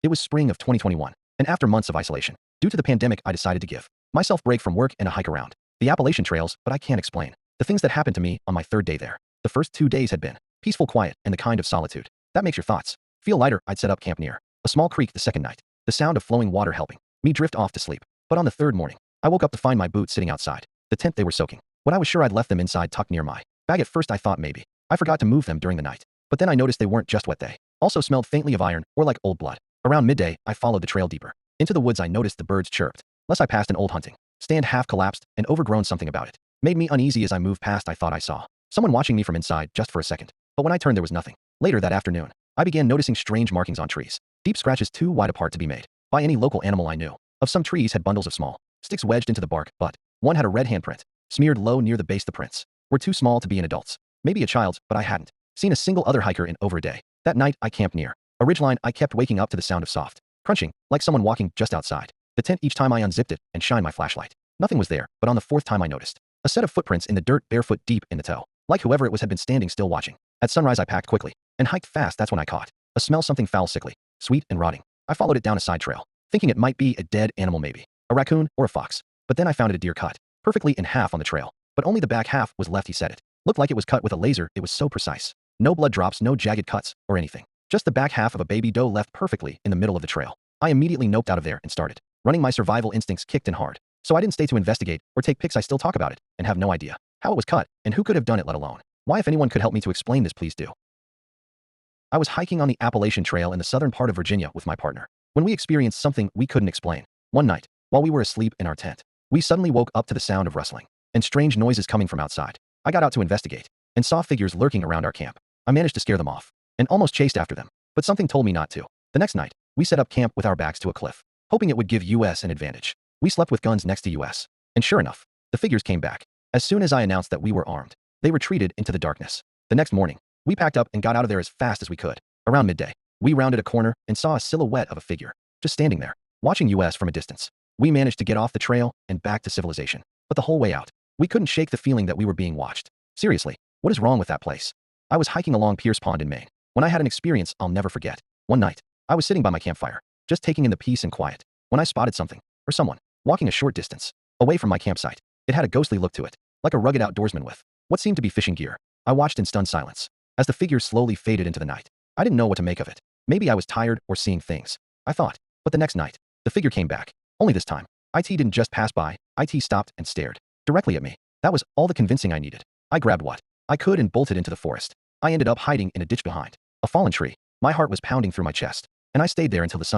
It was spring of 2021, and after months of isolation, due to the pandemic, I decided to give myself a break from work and a hike around the Appalachian trails, but I can't explain the things that happened to me on my third day there. The first 2 days had been peaceful quiet and the kind of solitude that makes your thoughts feel lighter. I'd set up camp near a small creek the second night, the sound of flowing water helping me drift off to sleep. But on the third morning, I woke up to find my boots sitting outside the tent. They were soaking. When I was sure I'd left them inside tucked near my bag, at first I thought maybe I forgot to move them during the night. But then I noticed they weren't just wet, they also smelled faintly of iron or like old blood. Around midday, I followed the trail deeper into the woods. I noticed the birds chirped less. I passed an old hunting stand half collapsed and overgrown. Something about it made me uneasy as I moved past. I thought I saw someone watching me from inside just for a second, but when I turned there was nothing. Later that afternoon, I began noticing strange markings on trees, deep scratches too wide apart to be made by any local animal I knew of. Some trees had bundles of small sticks wedged into the bark, but one had a red handprint smeared low near the base. The prints were too small to be an adult's, maybe a child's, but I hadn't seen a single other hiker in over a day. That night, I camped near a ridgeline. I kept waking up to the sound of soft crunching, like someone walking just outside the tent. Each time I unzipped it and shined my flashlight, nothing was there, but on the fourth time I noticed a set of footprints in the dirt, barefoot deep in the toe, like whoever it was had been standing still watching. At sunrise, I packed quickly and hiked fast. That's when I caught a smell, something foul, sickly, sweet, and rotting. I followed it down a side trail, thinking it might be a dead animal, maybe a raccoon or a fox. But then I found it a deer cut perfectly in half on the trail, but only the back half was left. He said it looked like it was cut with a laser. It was so precise. No blood drops, no jagged cuts or anything. Just the back half of a baby doe left perfectly in the middle of the trail. I immediately noped out of there and started running. My survival instincts kicked in hard, so I didn't stay to investigate or take pics. I still talk about it and have no idea how it was cut and who could have done it, let alone why. If anyone could help me to explain this, please do. I was hiking on the Appalachian Trail in the southern part of Virginia with my partner when we experienced something we couldn't explain. One night, while we were asleep in our tent, we suddenly woke up to the sound of rustling and strange noises coming from outside. I got out to investigate and saw figures lurking around our camp. I managed to scare them off and almost chased after them, but something told me not to. The next night, we set up camp with our backs to a cliff, hoping it would give us an advantage. We slept with guns next to us, and sure enough, the figures came back. As soon as I announced that we were armed, they retreated into the darkness. The next morning, we packed up and got out of there as fast as we could. Around midday, we rounded a corner and saw a silhouette of a figure just standing there, watching us from a distance. We managed to get off the trail and back to civilization, but the whole way out, we couldn't shake the feeling that we were being watched. Seriously, what is wrong with that place? I was hiking along Pierce Pond in Maine when I had an experience I'll never forget. One night, I was sitting by my campfire, just taking in the peace and quiet, when I spotted something, or someone, walking a short distance away from my campsite. It had a ghostly look to it, like a rugged outdoorsman with what seemed to be fishing gear. I watched in stunned silence as the figure slowly faded into the night. I didn't know what to make of it. Maybe I was tired or seeing things, I thought. But the next night, the figure came back. Only this time, it didn't just pass by. It stopped and stared directly at me. That was all the convincing I needed. I grabbed what I could and bolted into the forest. I ended up hiding in a ditch behind a fallen tree. My heart was pounding through my chest, and I stayed there until the sun